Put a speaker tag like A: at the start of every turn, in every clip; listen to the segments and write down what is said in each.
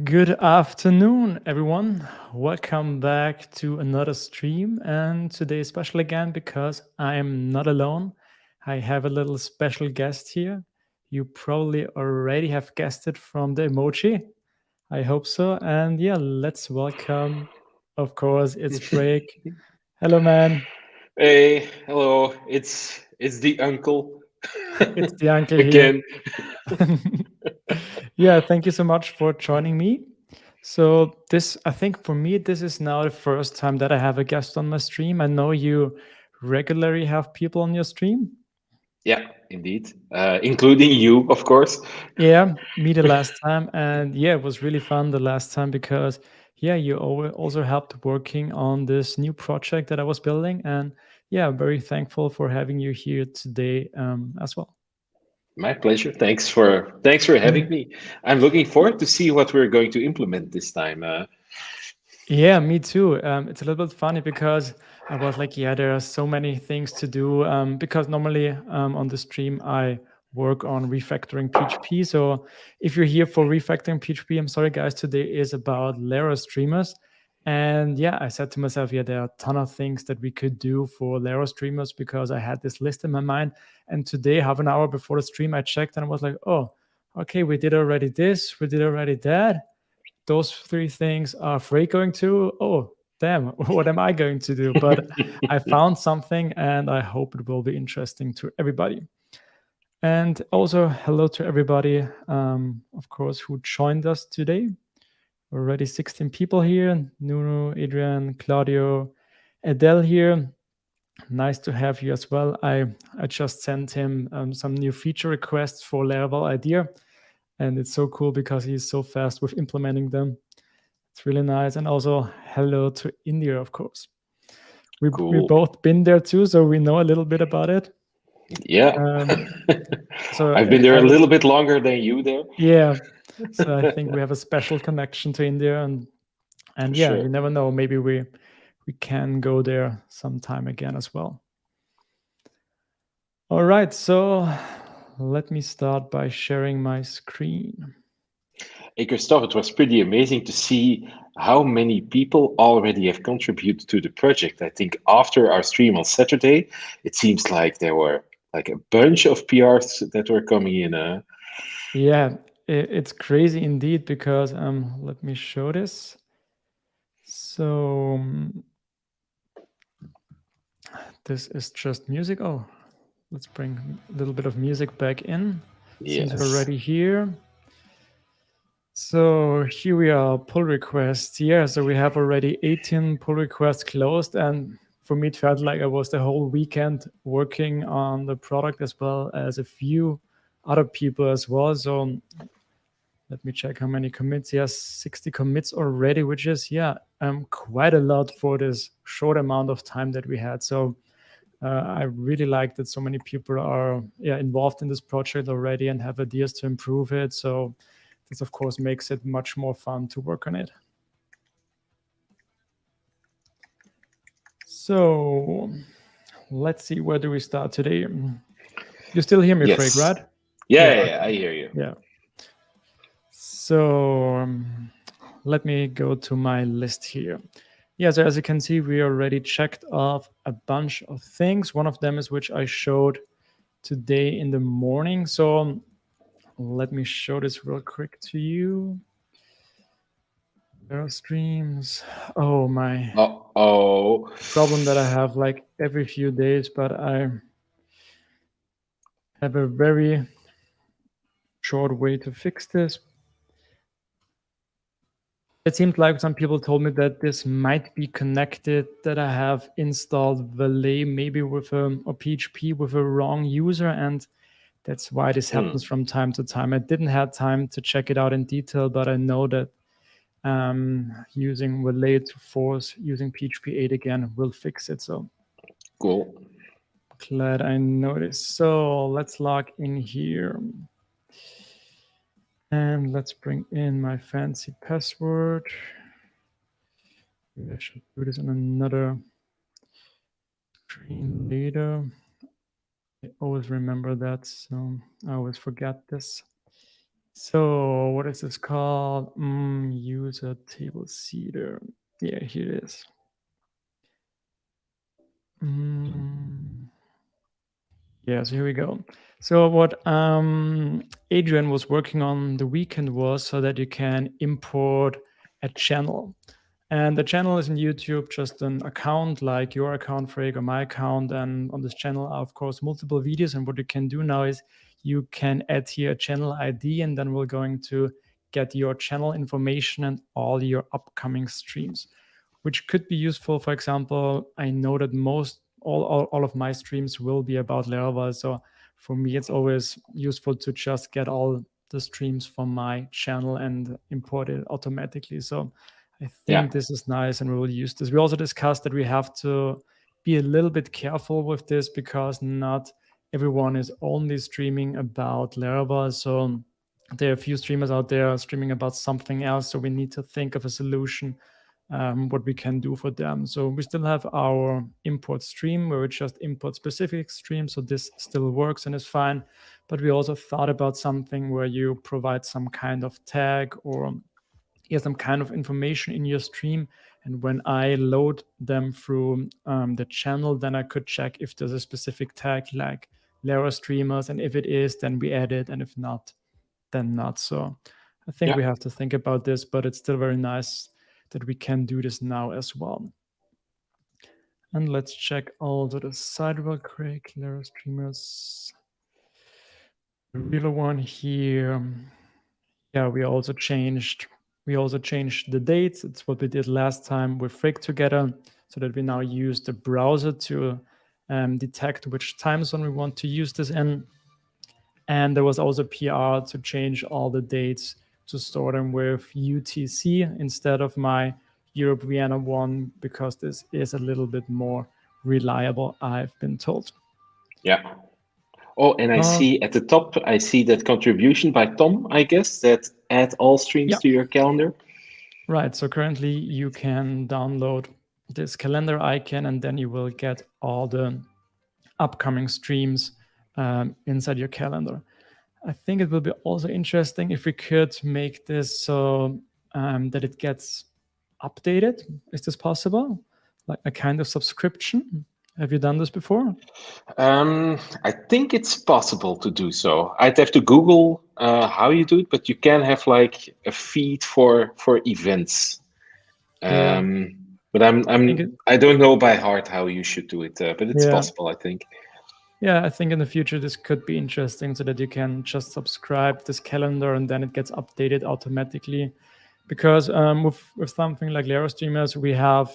A: Good afternoon, everyone. Welcome back to another stream. And today is special again because I am not alone. I have a little special guest here. You probably already have guessed it from the emoji. I hope so. And yeah, let's welcome, of course, it's Break. Hello, man.
B: Hey, hello. It's the uncle
A: It's the uncle here.
B: again.
A: Yeah, thank you so much for joining me. So this, I think for me, this is now the first time that I have a guest on my stream. I know you regularly have people on your stream.
B: Yeah, indeed. Including you, of course.
A: Yeah, me the last time, and yeah, it was really fun the last time because yeah, you also helped working on this new project that I was building, and yeah, very thankful for having you here today as well.
B: My pleasure. Thanks for having me. I'm looking forward to see what we're going to implement this time.
A: Yeah, me too. It's a little bit funny because I was like, yeah, there are so many things to do. Because normally on the stream, I work on refactoring PHP. So if you're here for refactoring PHP, I'm sorry, guys, today is about Larastreamers. And yeah, I said to myself, yeah, there are a ton of things that we could do for Larastreamers because I had this list in my mind. And today, half an hour before the stream, I checked and I was like, oh, okay, we did already this, we did already that, those three things are Frey going to? Oh, damn, what am I going to do? But I found something and I hope it will be interesting to everybody. And also, hello to everybody, of course, who joined us today. Already 16 people here. Nuno, Adrian, Claudio, Adele here. Nice to have you as well. I just sent him some new feature requests for Laravel idea. And it's so cool because he's so fast with implementing them. It's really nice. And also, hello to India, of course. We
B: Cool.
A: both been there too, so we know a little bit about it.
B: Yeah.
A: Um, so
B: I've been there a little bit longer than you there.
A: yeah. So I think we have a special connection to India, and
B: For
A: yeah,
B: sure.
A: you never know. Maybe we can go there sometime again as well. All right. So let me start by sharing my screen.
B: Hey, Christoph, it was pretty amazing to see how many people already have contributed to the project. I think after our stream on Saturday, it seems like there were like a bunch of PRs that were coming in.
A: Yeah, it's crazy indeed because let me show this. So this is just music. Oh, let's bring a little bit of music back in since we're
B: Yes.
A: already here. So here we are, pull requests. Yeah, so we have already 18 pull requests closed. And for me, it felt like I was the whole weekend working on the product as well as a few other people as well. So let me check how many commits. Yes, 60 commits already, which is, yeah, quite a lot for this short amount of time that we had. So I really like that so many people are involved in this project already and have ideas to improve it. So this, of course, makes it much more fun to work on it. So let's see, where do we start today? You still hear me, Freak,
B: Yes.
A: right?
B: Yeah,
A: Yeah.
B: yeah, yeah, I hear you.
A: Yeah. So let me go to my list here. Yeah, so as you can see, we already checked off a bunch of things. One of them is which I showed today in the morning. So let me show this real quick to you. There are streams. Oh, my
B: Oh.
A: problem that I have like every few days, but I have a very short way to fix this. It seemed like some people told me that this might be connected, that I have installed Valet maybe with or PHP with a wrong user, and that's why this happens
B: Hmm.
A: from time to time. I didn't have time to check it out in detail, but I know that using Valet to force using PHP 8 again will fix it. So
B: Cool.
A: glad I noticed. So let's log in here. And let's bring in my fancy password. Maybe I should do this on another screen later. I always remember that, so I always forget this. So what is this called? User table seeder. Yeah, here it is. Mm, yeah, so here we go. So what Adrian was working on the weekend was so that you can import a channel. And the channel is in YouTube, just an account like your account, Freek, or my account. And on this channel are, of course, multiple videos. And what you can do now is you can add here a channel ID, and then we're going to get your channel information and all your upcoming streams, which could be useful. For example, I know that all of my streams will be about Laravel. So for me, it's always useful to just get all the streams from my channel and import it automatically. So I
B: Yeah,
A: think this is nice and we will use this. We also discussed that we have to be a little bit careful with this because not everyone is only streaming about Laravel. So there are a few streamers out there streaming about something else. So we need to think of a solution what we can do for them. So we still have our import stream where we just import specific streams. So this still works and is fine. But we also thought about something where you provide some kind of tag or some kind of information in your stream. And when I load them through the channel, then I could check if there's a specific tag like Larastreamers. And if it is, then we add it. And if not, then not. So I think
B: yeah.
A: we have to think about this, but it's still very nice that we can do this now as well. And let's check also the side real quick. Larastreamers, the real one here. Yeah, we also changed the dates. It's what we did last time with Frick together, so that we now use the browser to detect which time zone we want to use this in. And there was also PR to change all the dates to store them with UTC instead of my Europe Vienna one, because this is a little bit more reliable, I've been told.
B: Yeah. Oh, and I
A: Uh,
B: see at the top, I see that contribution by Tom, I guess, that add all streams
A: yeah,
B: to your calendar.
A: right. So currently you can download this calendar icon and then you will get all the upcoming streams inside your calendar. I think it will be also interesting if we could make this so that it gets updated. Is this possible? Like a kind of subscription? Have you done this before?
B: I think it's possible to do so. I'd have to Google how you do it, but you can have like a feed for events.
A: Yeah,
B: But
A: I think it.
B: I don't know by heart how you should do it, but it's
A: Yeah,
B: possible, I think.
A: yeah. I think in the future this could be interesting, so that you can just subscribe this calendar and then it gets updated automatically. Because with something like Larastreamers, we have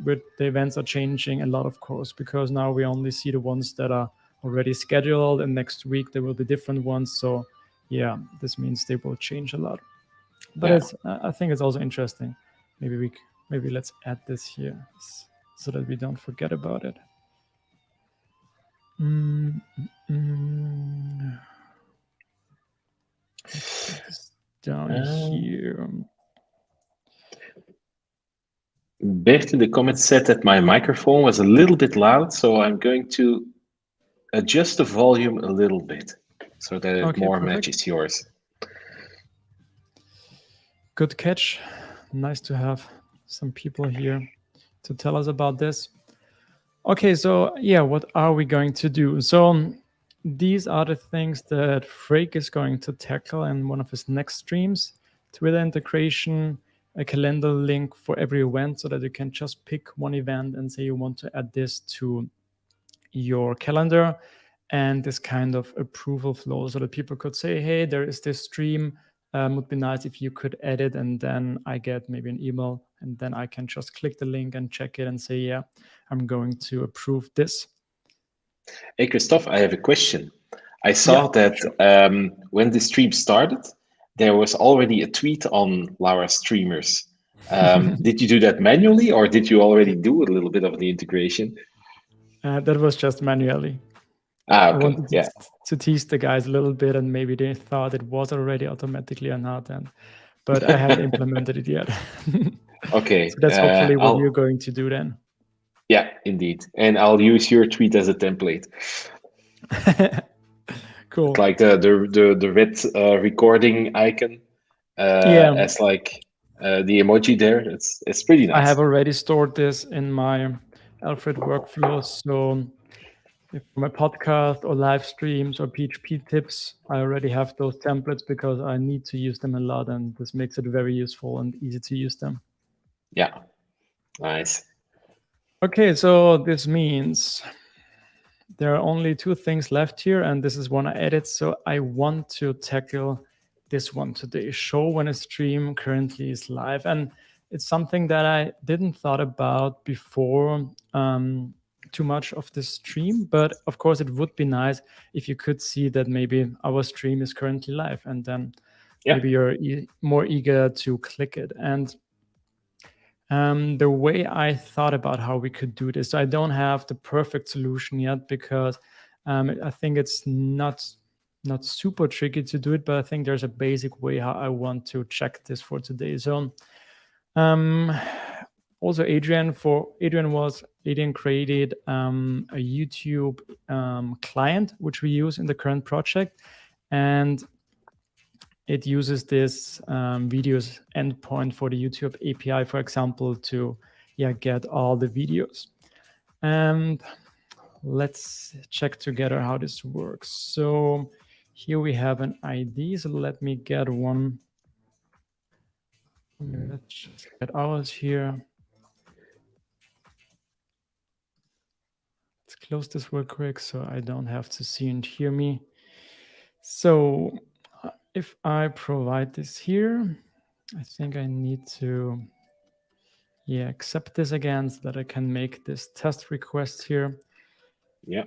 A: with the events are changing a lot, of course, because now we only see the ones that are already scheduled, and next week there will be different ones. So yeah, this means they will change a lot. But
B: Yeah.
A: it's I think it's also interesting. Maybe let's add this here so that we don't forget about it. Mm, mm. Let's put this down here.
B: Bert in the comments said that my microphone was a little bit loud, so I'm going to adjust the volume a little bit so that it
A: Okay,
B: more
A: perfect.
B: matches yours.
A: Good catch. Nice to have some people here to tell us about this. Okay, so yeah, what are we going to do? So these are the things that Freek is going to tackle in one of his next streams. Twitter integration, a calendar link for every event so that you can just pick one event and say you want to add this to your calendar, and this kind of approval flow so that people could say, hey, there is this stream. Would be nice if you could edit, and then I get maybe an email, and then I can just click the link and check it and say, yeah, I'm going to approve this.
B: Hey, Christoph, I have a question. I
A: Yeah,
B: saw that
A: sure.
B: when the stream started, there was already a tweet on Larastreamers. Did you do that manually, or did you already do a little bit of the integration?
A: That was just manually.
B: Ah,
A: I
B: okay,
A: wanted
B: yeah,
A: to tease the guys a little bit, and maybe they thought it was already automatically or not. But I haven't implemented it yet. So
B: okay.
A: that's hopefully what you're
B: I'll
A: going to do then.
B: Yeah, indeed, and I'll use your tweet as a template. It's
A: Cool.
B: like the red recording icon
A: Yeah,
B: as like the emoji there. It's pretty
A: I have
B: nice.
A: already stored this in my Alfred workflow. So if for my podcast or live streams or PHP tips, I already have those templates because I need to use them a lot, and this makes it very useful and easy to use them.
B: Yeah, nice.
A: Okay, so this means there are only two things left here, and this is one I edit. So I want to tackle this one today. Show when a stream currently is live, and it's something that I didn't thought about before too much of the stream. But of course, it would be nice if you could see that maybe our stream is currently live, and then
B: Yeah,
A: maybe you're more eager to click it. And the way I thought about how we could do this, I don't have the perfect solution yet because I think it's not super tricky to do it, but I think there's a basic way how I want to check this for today. So um, also Adrian created a YouTube client which we use in the current project, and it uses this videos endpoint for the YouTube API, for example, to get all the videos. And let's check together how this works. So here we have an ID. So let me get one. Let's just get ours here. Let's close this real quick so I don't have to see and hear me. So if I provide this here, I think I need to accept this again so that I can make this test request here.
B: yeah,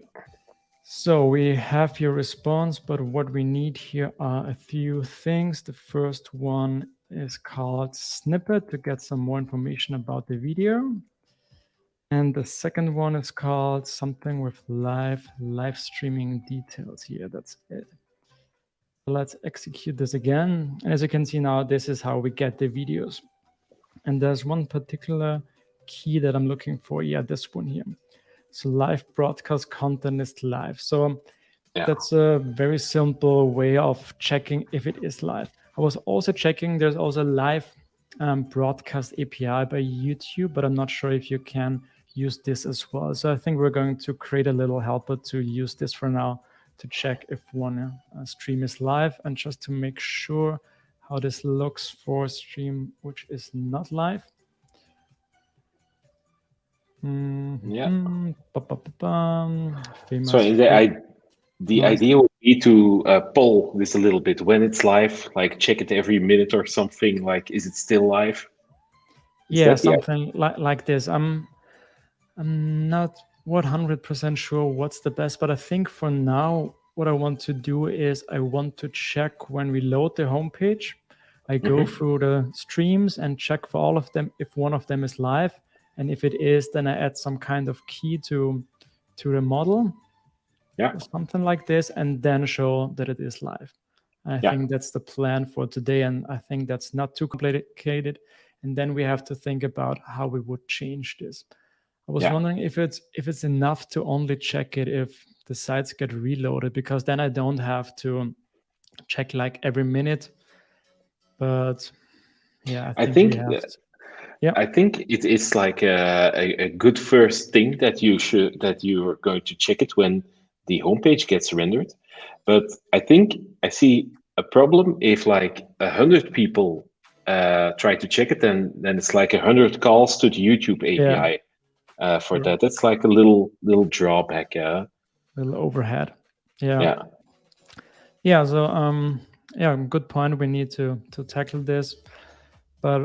A: So we have your response, but what we need here are a few things. The first one is called snippet to get some more information about the video. And the second one is called something with live streaming details here. That's it. So let's execute this again. And as you can see now, this is how we get the videos. And there's one particular key that I'm looking for. Yeah, this one here. So live broadcast content is live. So
B: yeah,
A: that's a very simple way of checking if it is live. I was also checking, there's also live broadcast API by YouTube, but I'm not sure if you can use this as well. So I think we're going to create a little helper to use this for now to check if one stream is live, and just to make sure how this looks for a stream which is not live.
B: yeah. So
A: Famous face.
B: the
A: Nice.
B: idea would be to poll this a little bit when it's live, like check it every minute or something. Like, is it still live? Is
A: Yeah,
B: that the idea?
A: something like this. I'm not 100% sure what's the best, but I think for now, what I want to do is I want to check when we load the homepage. I go
B: Hmm.
A: through the streams and check for all of them if one of them is live, and if it is, then I add some kind of key to the model
B: Yeah,
A: or something like this, and then show that it is live. I
B: yeah,
A: think that's the plan for today, and I think that's not too complicated. And then we have to think about how we would change this. I was
B: yeah.
A: wondering if it's enough to only check it if the sites get reloaded, because then I don't have to check like every minute. But yeah, I
B: I
A: think we
B: think
A: have to. Yeah,
B: I think it is like a good first thing that you're going to check it when the homepage gets rendered. But I think I see a problem if like 100 people try to check it, then it's like 100 calls to the YouTube
A: yeah,
B: API for
A: true.
B: that. That's like a little drawback.
A: Little overhead. Yeah,
B: Yeah,
A: yeah. So yeah, good point. We need to tackle this. But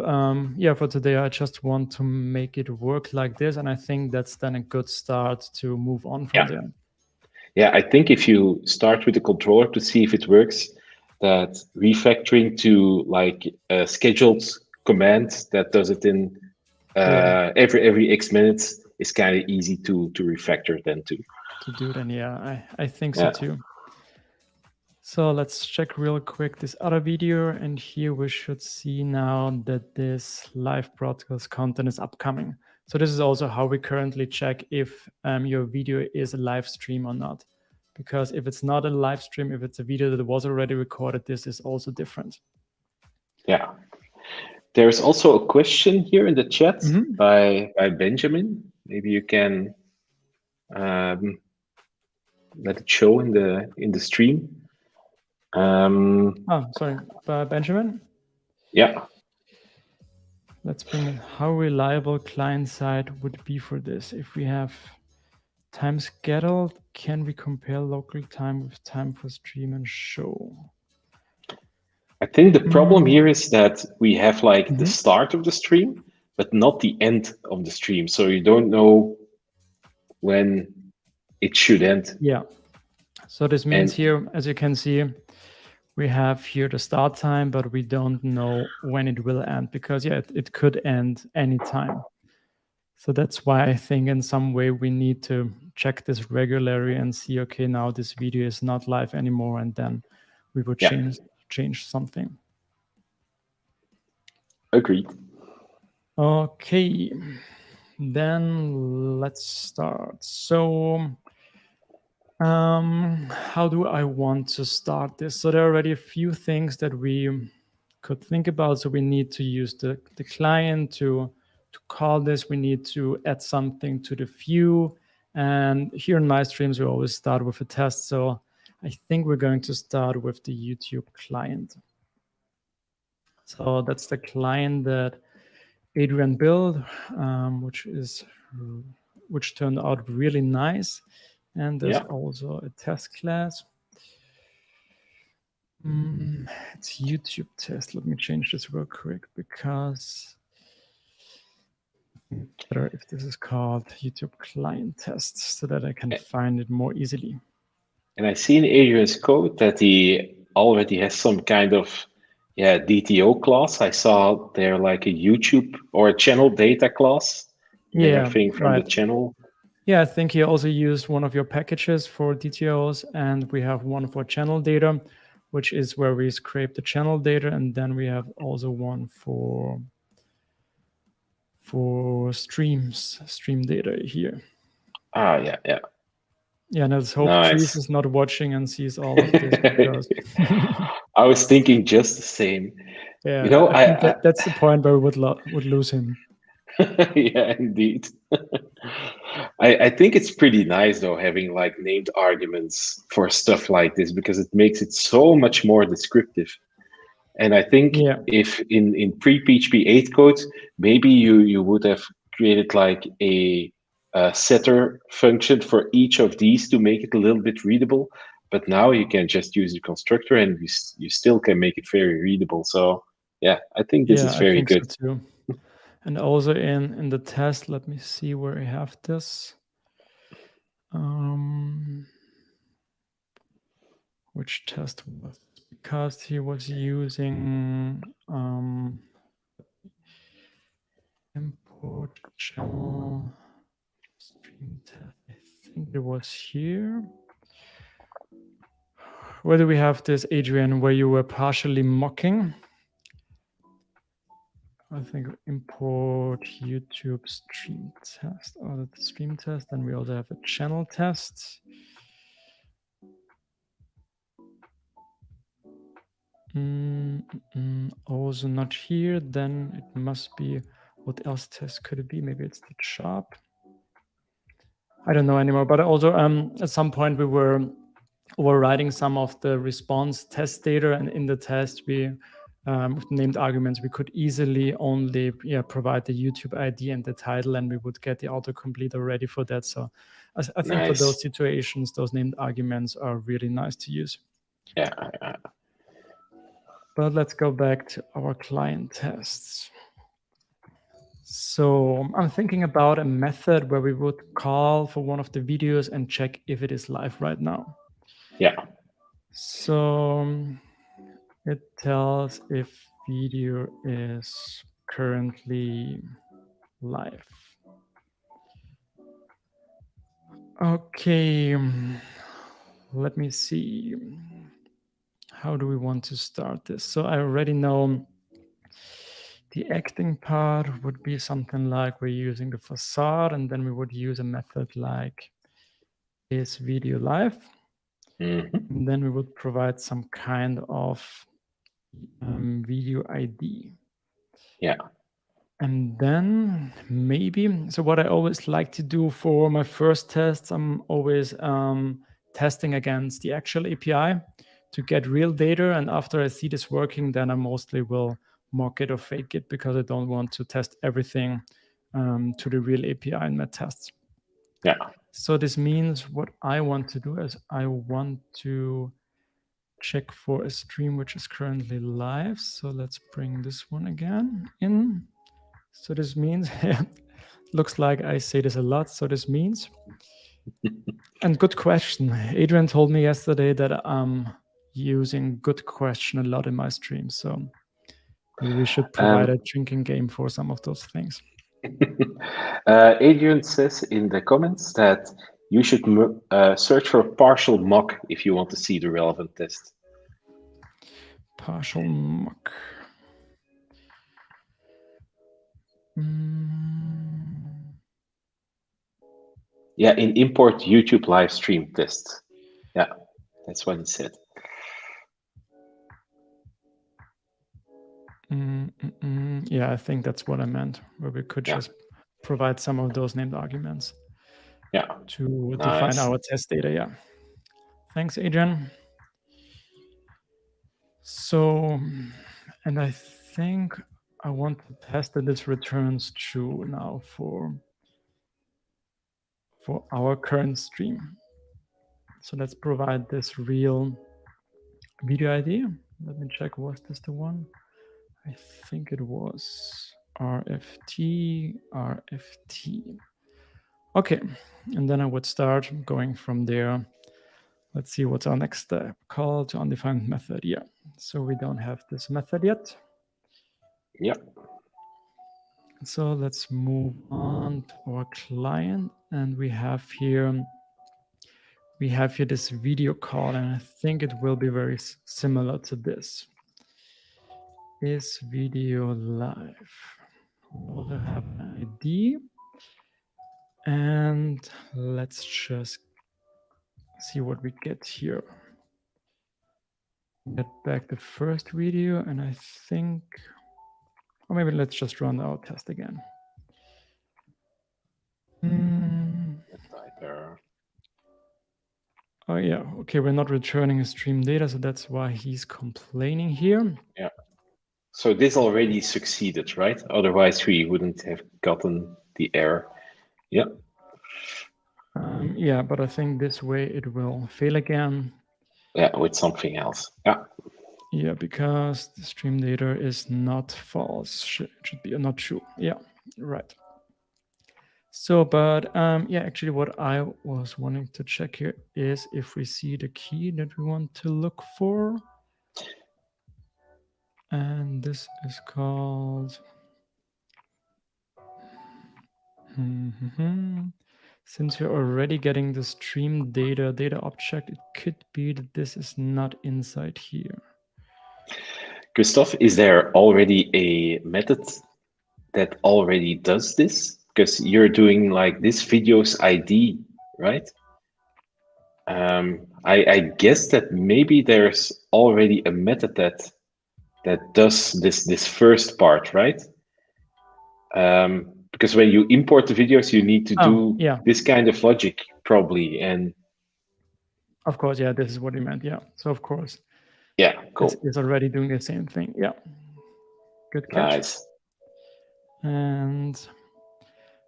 A: yeah, for today, I just want to make it work like this, and I think that's then a good start to move on from
B: yeah,
A: there.
B: yeah. I think if you start with the controller to see if it works, that refactoring to like a scheduled command that does it in
A: Yeah,
B: every X minutes is kind of easy to refactor then too.
A: to do then. Yeah, I think so
B: Yeah,
A: too. So let's check real quick this other video, and here we should see now that this live broadcast content is upcoming. So this is also how we currently check if your video is a live stream or not, because if it's not a live stream, if it's a video that was already recorded, this is also different.
B: Yeah. There's also a question here in the chat by Benjamin. Maybe you can um, let it show in the stream.
A: Sorry, Benjamin.
B: Yeah.
A: Let's bring it. How reliable client side would be for this? If we have time scheduled, can we compare local time with time for stream and show?
B: I think the problem here is that we have like the start of the stream, but not the end of the stream. So you don't know when it should end.
A: Yeah. So this means here, as you can see, we have here the start time, but we don't know when it will end because it could end anytime. So that's why I think in some way we need to check this regularly and see, okay, now this video is not live anymore, and then we would change something.
B: Agreed.
A: Okay, then let's start. So how do I want to start this? So there are already a few things that we could think about. So we need to use the client to call this. We need to add something to the view. And here in my streams, we always start with a test. So I think we're going to start with the YouTube client. So that's the client that Adrian built, which turned out really nice. And there's also a test class. It's YouTube test. Let me change this real quick because better if this is called YouTube client test so that I can find it more easily.
B: And I see in Adrian's code that he already has some kind of DTO class. I saw there like a YouTube or a channel data class. Everything from the channel.
A: Yeah, I think he also used one of your packages for DTOs, and we have one for channel data, which is where we scrape the channel data, and then we have also one for stream data here.
B: Yeah.
A: Yeah, and let's hope Chris is not watching and sees all of this because
B: I was thinking just the same.
A: Yeah, you know, I think that's the point where we would lose him.
B: Yeah, indeed. I think it's pretty nice though having like named arguments for stuff like this because it makes it so much more descriptive. And I think if in pre-PHP 8 code, maybe you would have created like a setter function for each of these to make it a little bit readable. But now you can just use the constructor and you still can make it very readable. So yeah, I think this is very good.
A: So too. And also in the test, let me see where I have this. Which test was because he was using import channel stream test. I think it was here. Where do we have this, Adrian, where you were partially mocking? I think import YouTube stream test, or the stream test, and we also have a channel test. Also not here, then it must be, what else test could it be? Maybe it's the sharp. I don't know anymore, but also at some point we were overriding some of the response test data, and in the test we with named arguments we could easily only provide the YouTube ID and the title, and we would get the autocomplete already for that. So I think for those situations, those named arguments are really nice to use.
B: Yeah.
A: But let's go back to our client tests. So I'm thinking about a method where we would call for one of the videos and check if it is live right now.
B: Yeah.
A: So it tells if video is currently live. Okay, let me see. How do we want to start this? So I already know the acting part would be something like we're using the facade, and then we would use a method like is video live.
B: Hmm.
A: And then we would provide some kind of video ID.
B: Yeah.
A: And then maybe, so what I always like to do for my first tests, I'm always testing against the actual API to get real data. And after I see this working, then I mostly will mock it or fake it because I don't want to test everything to the real API in my tests.
B: Yeah.
A: So this means what I want to do is I want to check for a stream which is currently live. So let's bring this one again in. So this means, looks like I say this a lot. So this means, and good question. Adrian told me yesterday that I'm using good question a lot in my stream. So maybe we should provide a
B: Um,
A: drinking game for some of those things.
B: Adrian says in the comments that you should search for partial mock if you want to see the relevant test.
A: Partial mock. Mm.
B: Yeah, in import YouTube live stream test. Yeah, that's what he said.
A: Yeah, I think that's what I meant, where we could
B: Yeah.
A: just provide some of those named arguments
B: Yeah.
A: to define
B: Nice.
A: our test data. Yeah. Thanks, Adrian. So, and I think I want to test that this returns true now for our current stream. So let's provide this real video ID. Let me check, was this the one? I think it was RFT. Okay, and then I would start going from there. Let's see what's our next step. Call to undefined method. Yeah, so we don't have this method yet.
B: Yep.
A: So let's move on to our client, and we have here this video call, and I think it will be very similar to this. Is video live? We also have an ID, and let's just see what we get here. Get back the first video, and I think, or maybe let's just run our test again. Oh yeah, okay, we're not returning a stream data, so that's why he's complaining here.
B: Yeah. So this already succeeded, right? Otherwise we wouldn't have gotten the error. Yeah.
A: Yeah, but I think this way it will fail again.
B: Yeah, with something else. Yeah.
A: Yeah, because the stream data is not false. It should be not true. Yeah, right. So, but yeah, actually what I was wanting to check here is if we see the key that we want to look for. And this is called... Since we're already getting the stream data object, it could be that this is not inside here.
B: Christoph, is there already a method that already does this? Because you're doing like this video's ID, right? I guess that maybe there's already a method that does this first part, right? Because when you import the videos, you need to do this kind of logic probably, and
A: of course, yeah, this is what he meant. Yeah, so of course,
B: yeah, cool.
A: It's already doing the same thing. Yeah, good catch.
B: Nice.
A: And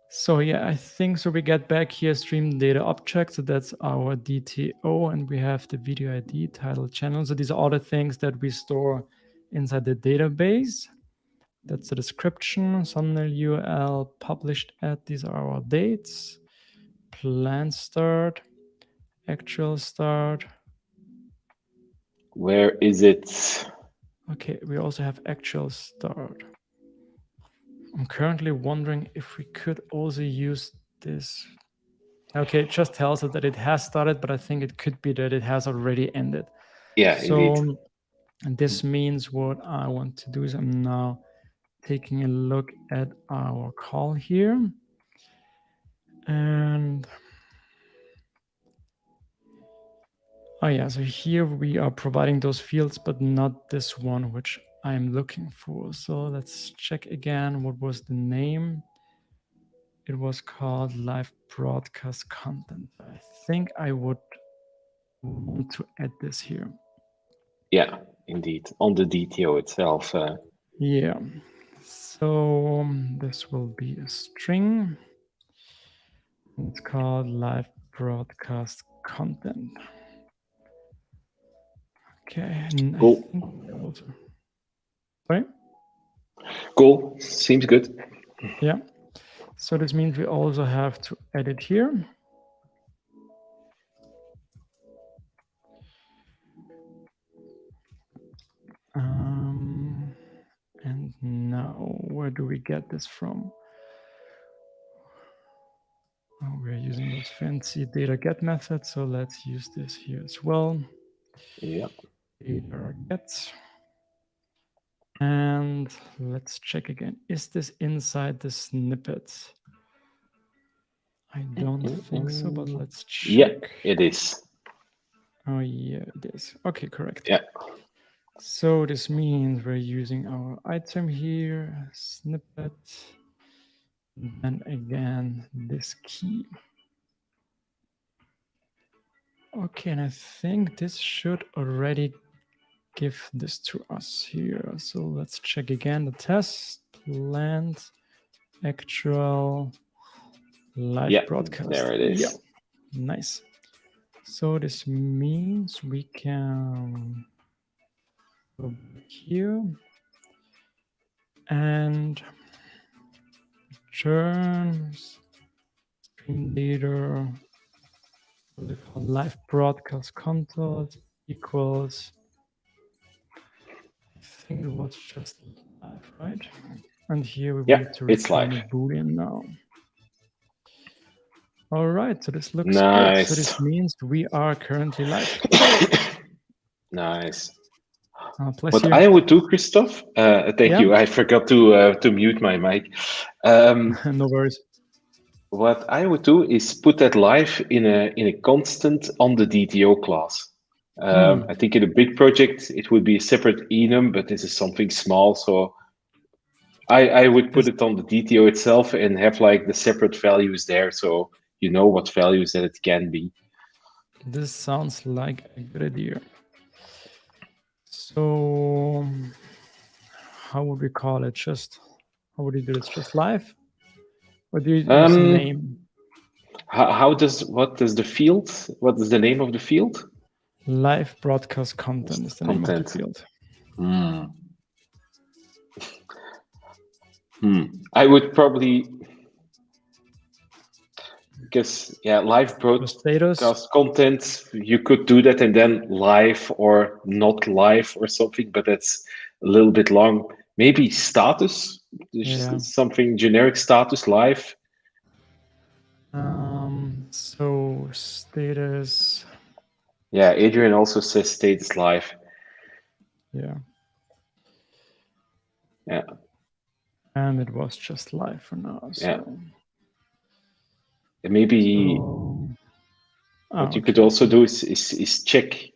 A: so yeah, I think so. We get back here stream data object. So that's our DTO, and we have the video ID, title, channel. So these are all the things that we store inside the database. That's the description, thumbnail URL, published at. These are our dates, planned start, actual start.
B: Where is it?
A: Okay, we also have actual start. I'm currently wondering if we could also use this. Okay, it just tells us that it has started, but I think it could be that it has already ended.
B: Yeah,
A: so
B: indeed.
A: This means what I want to do is I'm now taking a look at our call here. And Oh yeah, so here we are providing those fields, but not this one, which I'm looking for. So let's check again. What was the name? It was called live broadcast content. I think I would want to add this here.
B: Yeah, indeed, on the DTO itself.
A: Yeah. So this will be a string. It's called live broadcast content. Okay, and I
B: Cool.
A: think also. Sorry?
B: Cool. Seems good.
A: Yeah. So this means we also have to edit here. And now, where do we get this from? Oh, we're using those fancy data get methods, so let's use this here as well.
B: Yeah.
A: Data get. And let's check again. Is this inside the snippet? I don't think so, but let's check.
B: Yeah, it is.
A: Oh, yeah, it is. Okay, correct.
B: Yeah.
A: So this means we're using our item here, snippet, and again, this key. Okay, and I think this should already give this to us here. So let's check again the test, planned, actual, live broadcast.
B: There it is.
A: Yeah, nice. So this means we can go back here and return stream data, live broadcast content equals, I think it was just live, right? And here we want to return a Boolean now. All right, so this looks good. So this means we are currently live.
B: Nice.
A: What
B: I would do, Christoph, thank you. I forgot to mute my mic.
A: No worries.
B: What I would do is put that live in a constant on the DTO class. I think in a big project it would be a separate enum, but this is something small, so I would put it on the DTO itself and have like the separate values there, so you know what values that it can be.
A: This sounds like a good idea. So how would we call it? How would you do this? Just live? Or do you use a name?
B: What is the name of the field?
A: Live broadcast content is the name of the field.
B: I would probably, because live broadcast content, you could do that and then live or not live or something, but that's a little bit long. Maybe status, something generic status live.
A: So status.
B: Yeah, Adrian also says status live.
A: Yeah.
B: Yeah.
A: And it was just live for now. So.
B: Yeah. And maybe what you could also do is check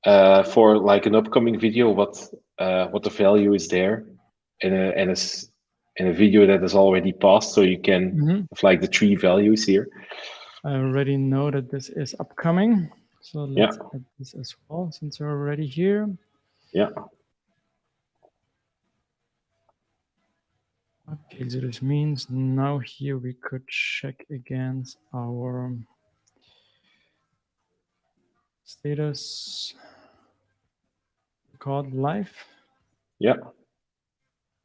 B: for like an upcoming video what the value is there in a video that is already passed, so you can have like the 3 values here.
A: I already know that this is upcoming, so let's add this as well since we're already here.
B: Yeah.
A: Okay, so this means now here we could check against our status called live.
B: Yeah.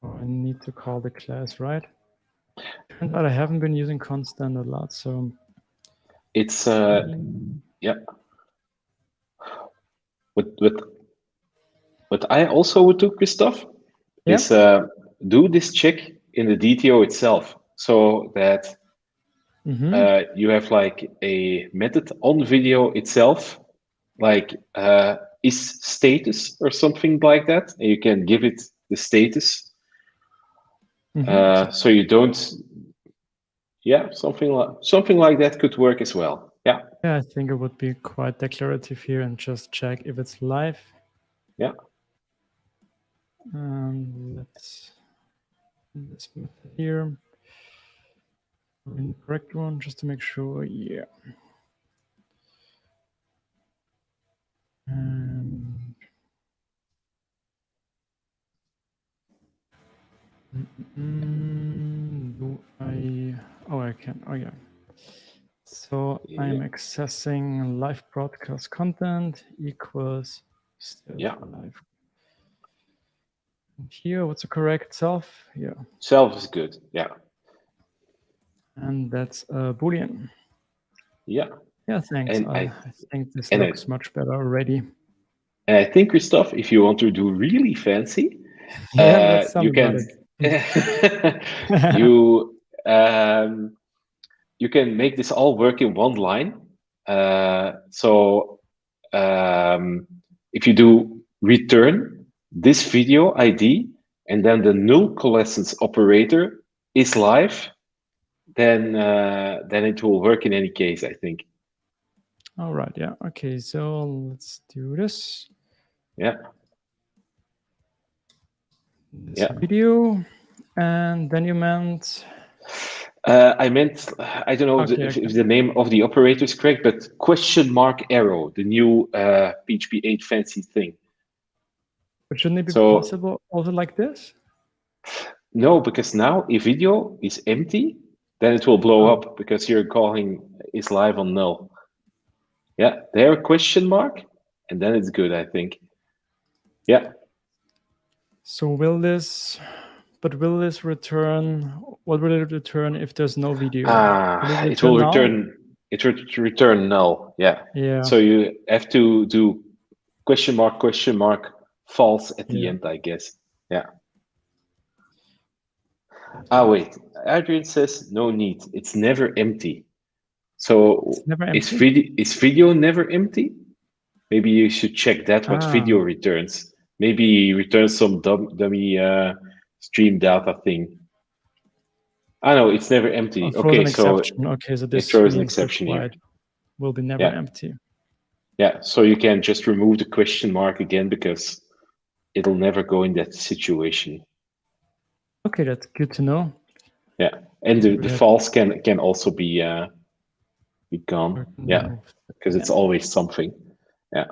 A: Oh, I need to call the class, right? Turns out I haven't been using constant a lot, so
B: it's yeah. What I also would do, Christoph, is do this check in the DTO itself, so that you have like a method on video itself, like is status or something like that, and you can give it the status. So you don't, something like that could work as well. Yeah,
A: Yeah, I think it would be quite declarative here and just check if it's live.
B: yeah,
A: Let's this method here. In the correct one, just to make sure. Yeah. And do I? Oh, I can. Oh, yeah. So I'm
B: yeah,
A: accessing live broadcast content equals still
B: yeah.
A: live. And here, what's the correct self? Yeah.
B: Self is good. Yeah,
A: And that's a Boolean.
B: yeah.
A: Yeah, thanks.
B: And
A: I think this
B: and I
A: looks much better already.
B: and I think, Christoph, if you want to do really fancy,
A: Yeah, let's tell
B: you
A: me about
B: can
A: it.
B: you um, you can make this all work in one line. So if you do return this video ID and then the null coalescence operator is live, then it will work in any case, I think.
A: All right. Yeah. Okay. So let's do this.
B: Yeah,
A: This
B: yeah.
A: video, and then you meant.
B: I meant, I don't know
A: Okay.
B: if
A: Okay.
B: the name of the operator is correct, but question mark arrow, the new PHP 8 fancy thing.
A: But shouldn't it be
B: So
A: possible also like this?
B: no, because now if video is empty, then it will blow
A: Oh,
B: up because your calling is live on null. Yeah, there question mark, and then it's good, I think. Yeah.
A: so will this? But will this return? What will it return if there's no video? Will it
B: It will
A: return null?
B: return null. Yeah.
A: Yeah.
B: So you have to do question mark false at the
A: Yeah.
B: end, I guess. Yeah. Ah, wait. Adrian says no need. It's never empty.
A: It's
B: So
A: never
B: is
A: empty.
B: video never empty? Maybe you should check that what
A: Ah,
B: video returns. Maybe returns some dummy stream data thing. I know it's never
A: oh,
B: empty.
A: throws
B: Okay,
A: an
B: so
A: exception. Okay, so
B: it
A: this
B: throws an
A: means this
B: exception here.
A: white will be never
B: Yeah,
A: empty.
B: yeah. So you can just remove the question mark again because it'll never go in that situation.
A: Okay, that's good to know.
B: Yeah, and the
A: We have
B: false can also be gone. Yeah,
A: removed.
B: because it's always something. Yeah.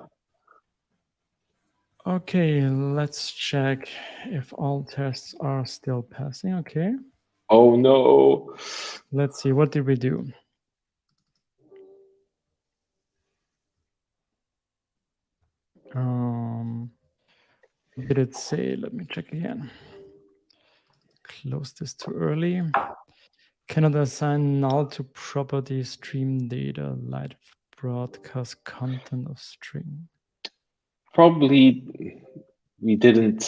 A: Okay, let's check if all tests are still passing. Okay,
B: Oh no.
A: let's see. What did we do? What did it say? Let me check again. Close this too early. Cannot assign null to property stream data live broadcast content of string.
B: Probably we didn't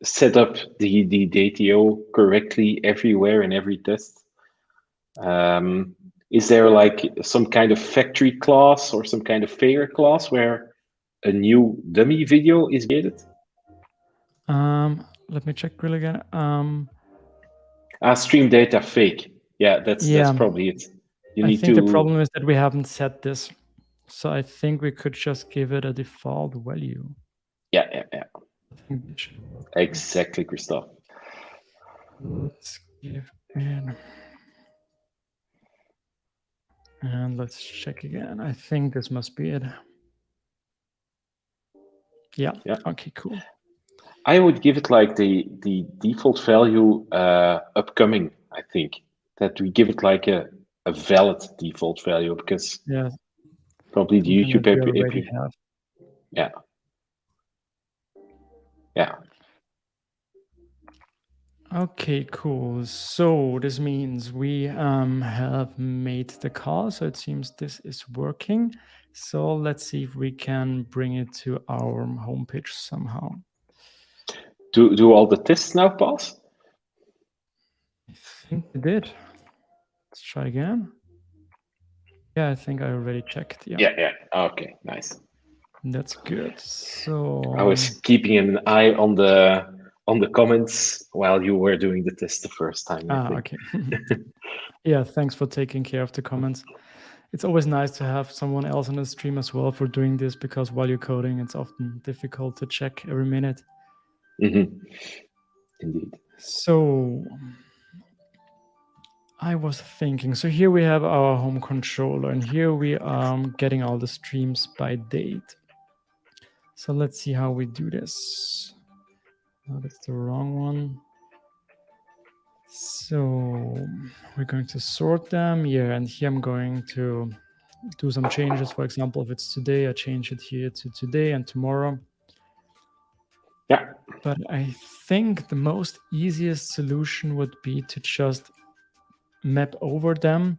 B: set up the DTO correctly everywhere in every test. Is there like some kind of factory class or some kind of failure class where a new dummy video is created?
A: Let me check really again.
B: Stream data fake. Yeah, that's probably it. You
A: I
B: need
A: think the
B: to.
A: problem is that we haven't set this. So I think we could just give it a default value.
B: Yeah.
A: I think this should work.
B: Exactly, Christoph.
A: Let's give it. And let's check again. I think this must be it. Yeah. Okay, cool.
B: I would give it like the default value upcoming, I think. That we give it like a valid default value because
A: Yeah.
B: probably the
A: Something
B: YouTube
A: that we already
B: API.
A: have.
B: Yeah.
A: Okay, cool. So this means we have made the call. So it seems this is working. So let's see if we can bring it to our homepage somehow.
B: Do all the tests now pass?
A: I think it did. Let's try again. Yeah, I think I already checked.
B: Yeah. Okay, nice.
A: That's good. So
B: I was keeping an eye on the comments while you were doing the test the first time, I think.
A: okay. Yeah, thanks for taking care of the comments. it's always nice to have someone else on the stream as well for doing this, because while you're coding, it's often difficult to check every minute.
B: Indeed.
A: So I was thinking, so here we have our home controller, and here we are getting all the streams by date. So let's see how we do this. Oh, that's the wrong one. So we're going to sort them. Yeah, and here I'm going to do some changes. For example, if it's today, I change it here to today and tomorrow.
B: Yeah.
A: But I think the most easiest solution would be to just map over them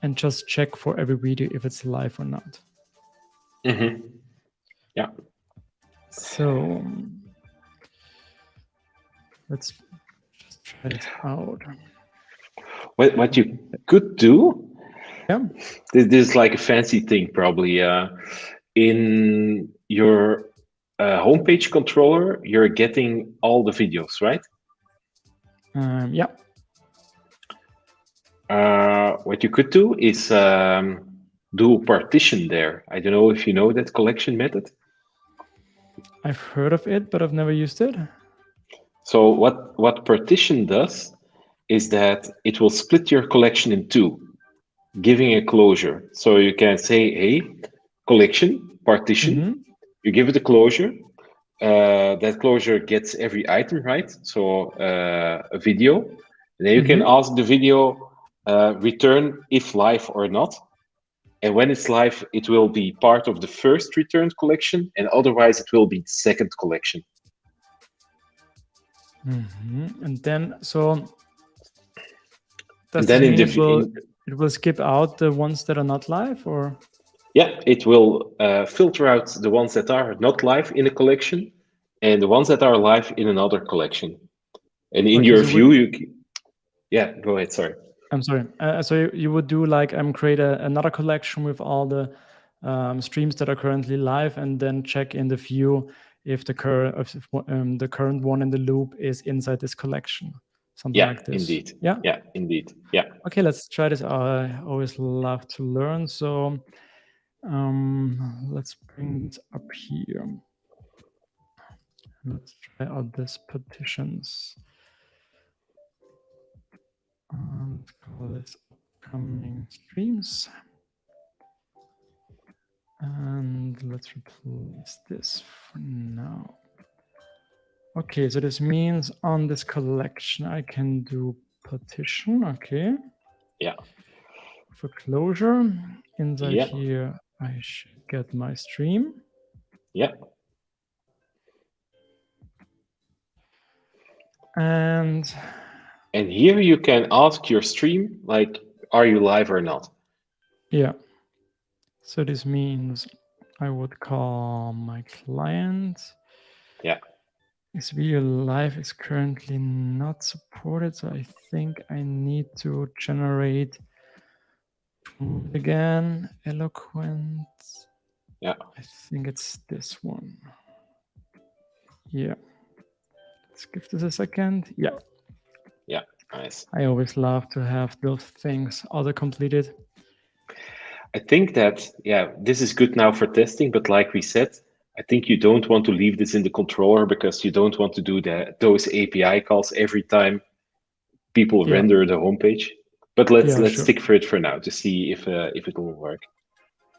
A: and just check for every video if it's live or not.
B: Yeah.
A: So let's just try this out.
B: What you could do,
A: Yeah.
B: this is like a fancy thing probably. In your homepage controller, you're getting all the videos, right?
A: Yeah.
B: What you could do is do partition there. I don't know if you know that collection method.
A: I've heard of it, but I've never used it.
B: So what partition does is that it will split your collection in two, giving a closure. So you can say, hey, collection, partition, you give it a closure. That closure gets every item, right? So a video. And then you can ask the video, return if live or not. And when it's live, it will be part of the first returned collection, and otherwise it will be the second collection.
A: And then, so
B: and
A: does
B: then
A: this mean it will skip out the ones that are not live, or?
B: Yeah, it will filter out the ones that are not live in a collection and the ones that are live in another collection. And in your view, yeah, go ahead. Sorry.
A: I'm sorry. So you would do like create another collection with all the streams that are currently live, and then check in the view if the current one in the loop is inside this collection. Something like this.
B: Indeed.
A: Yeah.
B: Yeah, indeed. Yeah.
A: Okay, let's try this. I always love to learn. So let's bring it up here. Let's try out this partitions. Let's call this upcoming streams. And let's replace this for now. Okay, so this means on this collection, I can do partition, okay.
B: Yeah.
A: For closure, inside here, I should get my stream.
B: Yeah.
A: And
B: here you can ask your stream, like, are you live or not?
A: Yeah. So this means I would call my client.
B: Yeah.
A: This video live is currently not supported, so I think I need to generate again eloquent.
B: Yeah.
A: I think it's this one. Yeah. Let's give this a second. Yeah.
B: Yeah. Nice.
A: I always love to have those things auto-completed.
B: I think that, this is good now for testing, but like we said, I think you don't want to leave this in the controller because you don't want to do those API calls every time people render the homepage. But let's stick for it for now to see if it will work.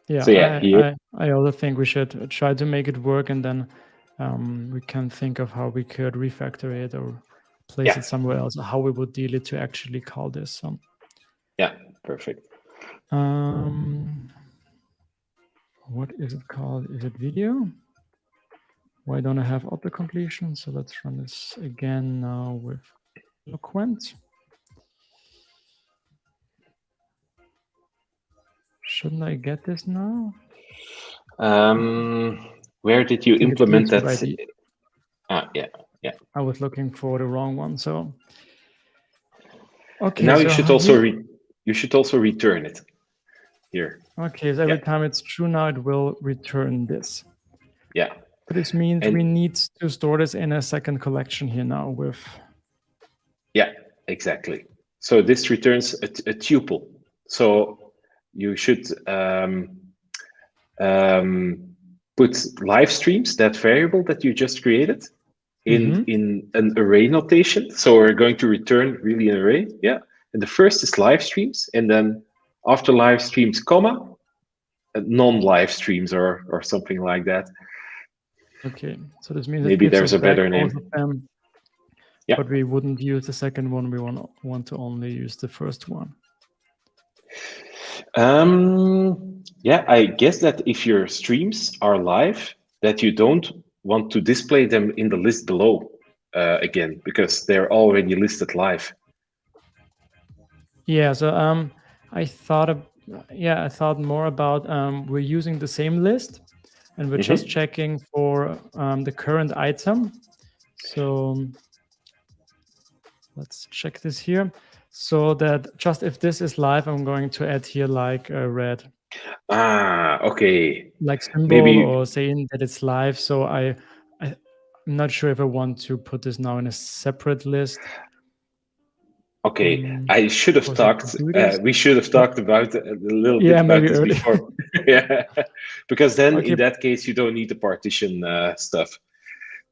A: Yeah,
B: so
A: I also think we should try to make it work, and then we can think of how we could refactor it or place it somewhere else, how we would deal it to actually call this. So.
B: Yeah, perfect.
A: What is it called? Is it video? Why don't I have auto-completion? So let's run this again now with eloquent. Shouldn't I get this now?
B: Where did you implement that? Yeah.
A: I was looking for the wrong one. So okay.
B: And now you should also return it here.
A: Okay, so every time it's true now, it will return this.
B: Yeah.
A: But this means we need to store this in a second collection here now with.
B: Yeah, exactly. So this returns a tuple. So you should put live streams, that variable that you just created, in an array notation. So we're going to return really an array. Yeah. And the first is live streams, and then after live streams, comma, non-live streams or something like that.
A: Okay, so this means it
B: Maybe
A: gives us
B: there's a
A: back
B: better
A: both
B: name.
A: of them,
B: Yeah.
A: but we wouldn't use the second one. We want to only use the first one.
B: Yeah, I guess that if your streams are live, that you don't want to display them in the list below again, because they're already listed live.
A: Yeah, so I thought more about we're using the same list, and we're just checking for the current item. So let's check this here. So that just if this is live, I'm going to add here like a red
B: Okay.
A: like symbol
B: Maybe
A: or saying that it's live. So I'm not sure if I want to put this now in a separate list.
B: Okay, I should have talked. We should have talked about a little bit about this before. Yeah, because then in that case you don't need the partition stuff.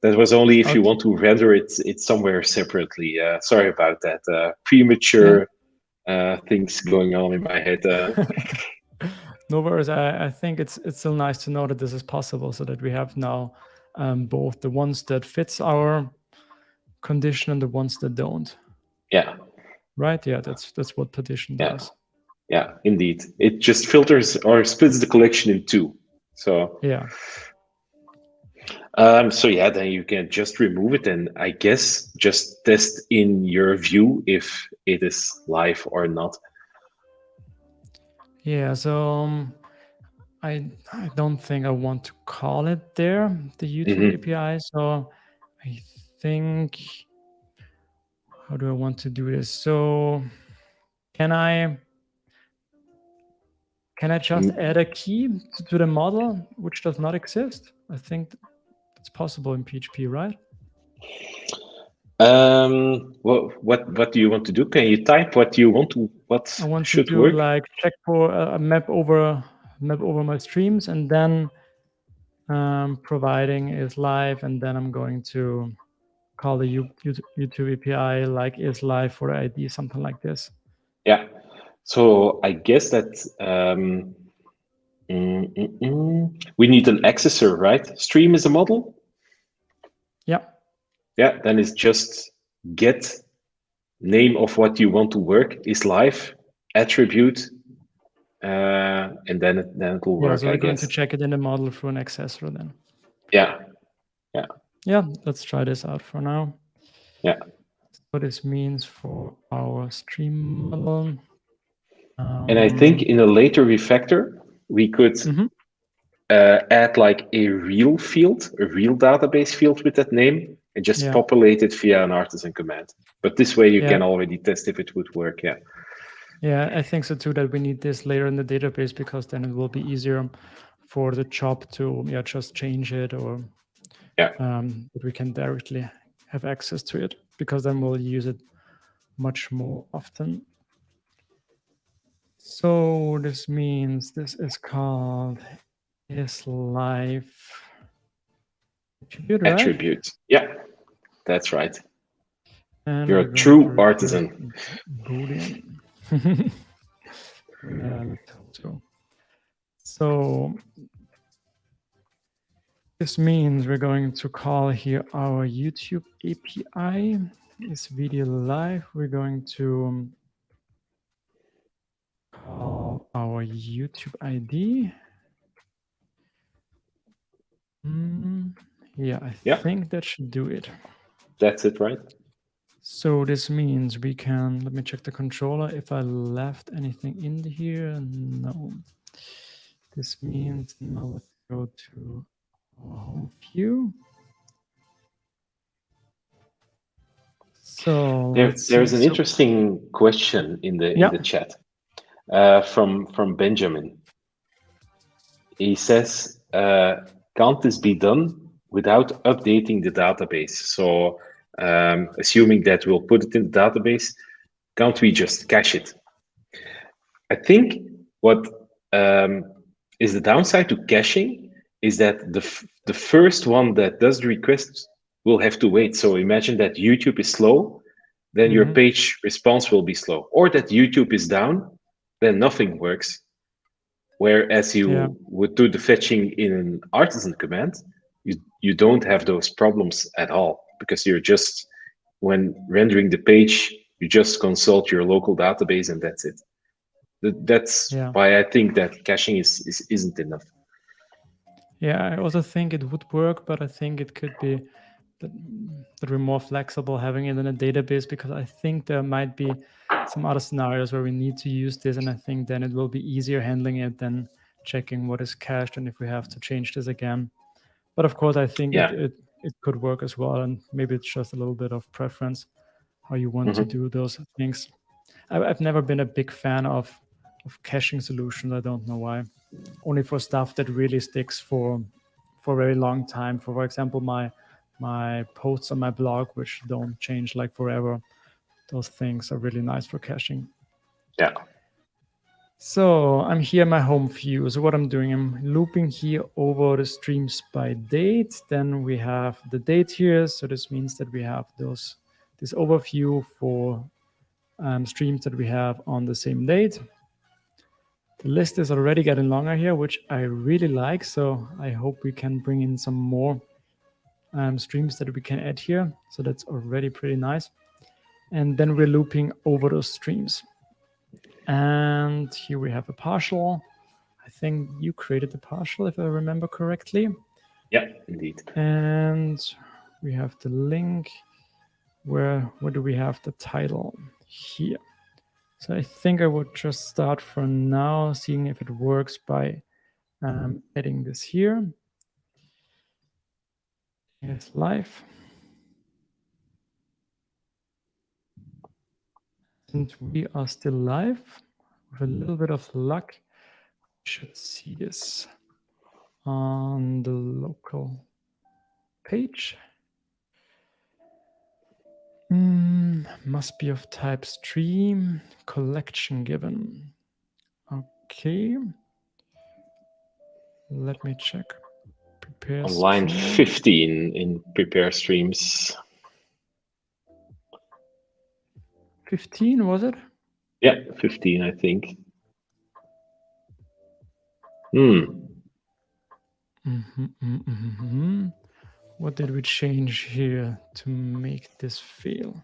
B: That was only if you want to render it somewhere separately. Sorry about that. Premature things going on in my head.
A: No worries. I think it's still nice to know that this is possible, so that we have now both the ones that fits our condition and the ones that don't.
B: Yeah.
A: Right. Yeah. That's what partition does.
B: Yeah. Indeed. It just filters or splits the collection in two. So
A: yeah.
B: So yeah, then you can just remove it, and I guess just test in your view if it is live or not.
A: Yeah. So I don't think I want to call it there, the YouTube API. So I think, how do I want to do this? So can I just add a key to the model which does not exist? I think it's possible in PHP, right?
B: What do you want to do? Can you type what you want to? What
A: I want
B: should
A: to do
B: work?
A: like check for a map over my streams, and then providing is live, and then I'm going to call the YouTube API like is live for ID, something like this.
B: Yeah. So I guess that we need an accessor, right? Stream is a model.
A: Yeah.
B: Yeah. Then it's just get name of what you want to work is live attribute, and then it will work.
A: So we're going to check it in the model through an accessor then.
B: Yeah.
A: Yeah. Let's try this out for now.
B: Yeah.
A: What this means for our stream model.
B: And I think in a later refactor, we could add like a real field, a real database field with that name, and just populate it via an artisan command. But this way you can already test if it would work. Yeah.
A: Yeah, I think so too, that we need this later in the database, because then it will be easier for the job to just change it, or that we can directly have access to it, because then we'll use it much more often. So this means this is called is live attribute, right?
B: Attribute. Yeah, that's right.
A: And
B: you're a true artisan.
A: Boolean. So this means we're going to call here our YouTube API is video live. We're going to call our YouTube ID. Yeah, I think that should do it.
B: That's it, right?
A: So this means we can, let me check the controller if I left anything in here. No. This means now let's go to our home view. So
B: there's an interesting question in the chat from Benjamin. He says, can't this be done without updating the database? So assuming that we'll put it in the database, can't we just cache it? I think What um, is the downside to caching is that the first one that does the request will have to wait. So imagine that YouTube is slow, then your
A: Hmm.
B: page response will be slow, or that YouTube is down, then nothing works. Whereas
A: Yeah,
B: you would do the fetching in an artisan command, you don't have those problems at all because you're just when rendering the page, you just consult your local database and that's it. That's
A: yeah.
B: why I think that caching isn't enough.
A: Yeah, I also think it would work, but I think it could be that, that we're more flexible having it in a database because I think there might be some other scenarios where we need to use this, and I think then it will be easier handling it than checking what is cached and if we have to change this again. But of course, I think
B: Yeah.
A: it could work as well, and maybe it's just a little bit of preference how you want to
B: Hmm.
A: do those things. I've never been a big fan of caching solutions. I don't know why. Only for stuff that really sticks for a very long time. For example, my posts on my blog, which don't change like forever. Those things are really nice for caching.
B: Yeah.
A: So I'm here in my home view. So what I'm doing, I'm looping here over the streams by date. Then we have the date here. So this means that we have this overview for streams that we have on the same date. The list is already getting longer here, which I really like. So I hope we can bring in some more streams that we can add here. So that's already pretty nice. And then we're looping over those streams. And here we have a partial. I think you created the partial, if I remember correctly.
B: Yeah, indeed.
A: And we have the link. Where do we have the title? Here. So I think I would just start for now, seeing if it works by adding this here. It's live. Since we are still live, with a little bit of luck, we should see this on the local page. Must be of type stream, collection given. Okay. Let me check. Prepare
B: On line
A: stream.
B: 15 in prepare streams.
A: 15, was it?
B: Yeah, 15, I think. Hmm.
A: What did we change here to make this fail?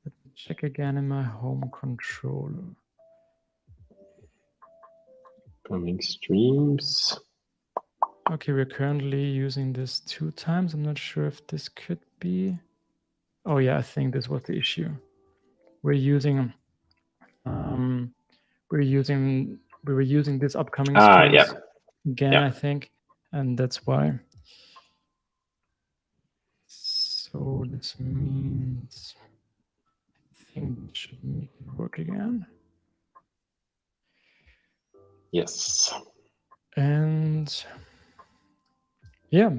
A: Let me check again in my home controller.
B: Coming streams.
A: Okay, we're currently using this 2 times. I'm not sure if this could be. Oh yeah, I think this was the issue. We're using we were using this upcoming
B: Yeah.
A: streams again,
B: Yeah.
A: I think, and that's why. So this means I think it should make it work again.
B: Yes.
A: And yeah,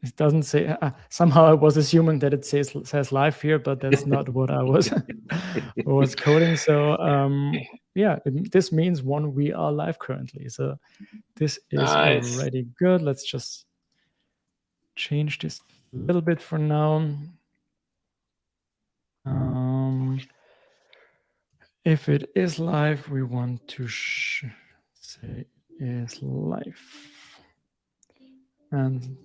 A: it doesn't say. Somehow I was assuming that it says live here, but that's not what I was coding. So yeah, this means we are live currently. So this is
B: Nice.
A: already good. Let's just change this a little bit for now. If it is live, we want to say is live. And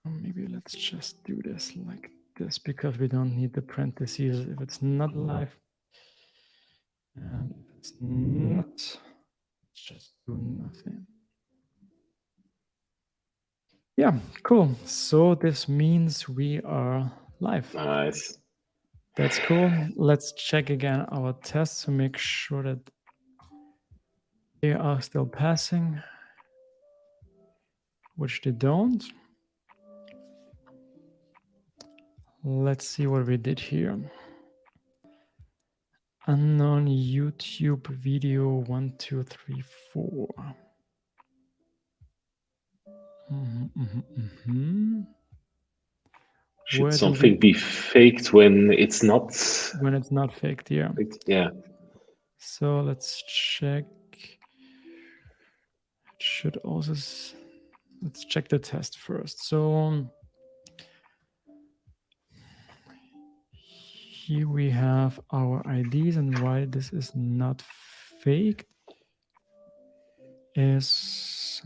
A: maybe let's just do this like this because we don't need the parentheses if it's not live. And if it's not, just do nothing. Yeah, cool. So this means we are live.
B: Nice.
A: That's cool. Let's check again our tests to make sure that they are still passing, which they don't. Let's see what we did here. Unknown YouTube video 1, 2, 3, 4.
B: Should something be faked when it's not?
A: When it's not faked, yeah.
B: Yeah.
A: So let's check. It should also. Let's check the test first. So here we have our IDs, and why this is not faked is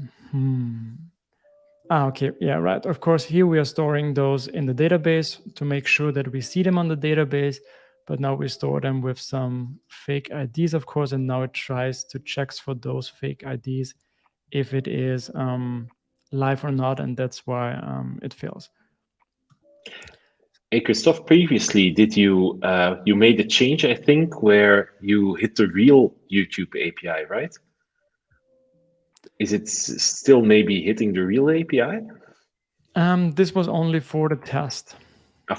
A: okay, yeah, right. Of course, here we are storing those in the database to make sure that we see them on the database, but now we store them with some fake IDs, of course, and now it tries to check for those fake IDs if it is live or not, and that's why it fails.
B: Hey, Christoph, previously, did you made a change, I think, where you hit the real YouTube API, right? Is it still maybe hitting the real API?
A: This was only for the test.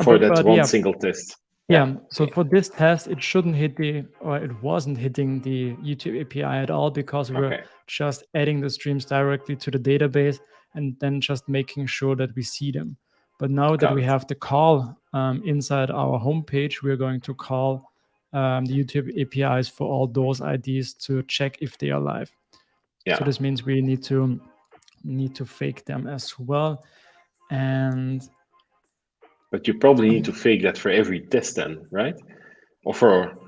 B: For that
A: But
B: one
A: yeah,
B: single test.
A: yeah. So
B: Okay.
A: for this test, it shouldn't hit or it wasn't hitting the YouTube API at all because we're
B: Okay.
A: just adding the streams directly to the database and then just making sure that we see them. But now that
B: Got
A: we
B: it.
A: have the call inside our homepage, we're going to call the YouTube APIs for all those IDs to check if they are live.
B: Yeah.
A: So this means we need to fake them as well. And
B: But you probably need to fake that for every test then, right? Or for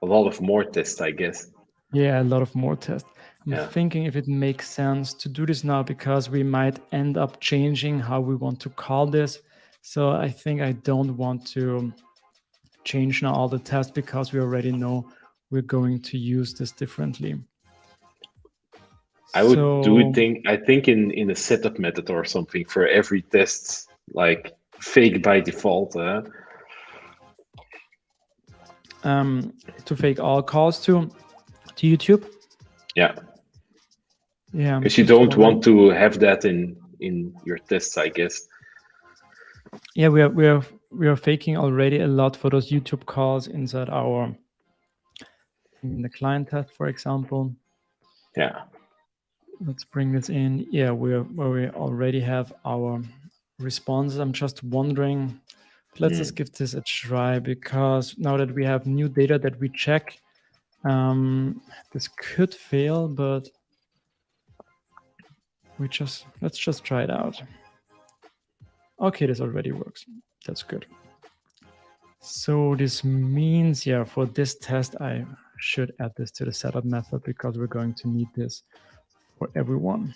B: a lot of more tests, I guess.
A: yeah, a lot of more tests. I'm
B: Yeah.
A: thinking if it makes sense to do this now because we might end up changing how we want to call this. So I think I don't want to change now all the tests because we already know we're going to use this differently.
B: I would do it
A: So
B: I think in a setup method or something for every test, like fake by default.
A: to fake all calls to YouTube.
B: Yeah.
A: Yeah, I'm
B: Because you
A: just
B: don't
A: wondering.
B: want to have that in your tests, I guess.
A: Yeah, we are faking already a lot for those YouTube calls inside our in the client test, for example.
B: Yeah.
A: Let's bring this in. Yeah, where we already have our responses. I'm just wondering, let's just give this a try because now that we have new data that we check, this could fail, but let's just try it out. Okay, this already works. That's good. So this means, yeah, for this test, I should add this to the setup method because we're going to need this for everyone.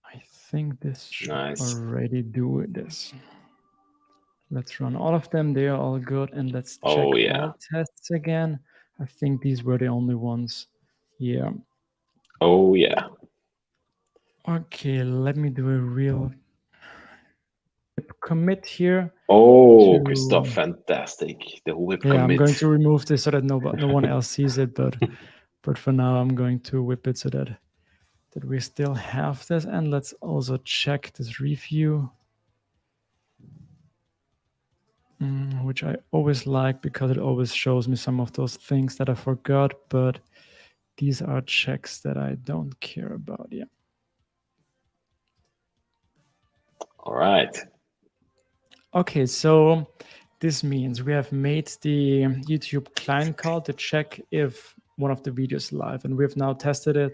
A: I think this should already do this. Let's run all of them. They are all good. And let's check all tests again. I think these were the only ones. Yeah.
B: Oh, yeah.
A: Okay, let me do a real commit here.
B: Oh, Christoph, fantastic. The whip commit.
A: I'm going to remove this so that no one else sees it, but for now I'm going to whip it so that we still have this. And let's also check this review, which I always like because it always shows me some of those things that I forgot, but these are checks that I don't care about. Yeah.
B: All right.
A: Okay, so this means we have made the YouTube client call to check if one of the videos is live, and we've now tested it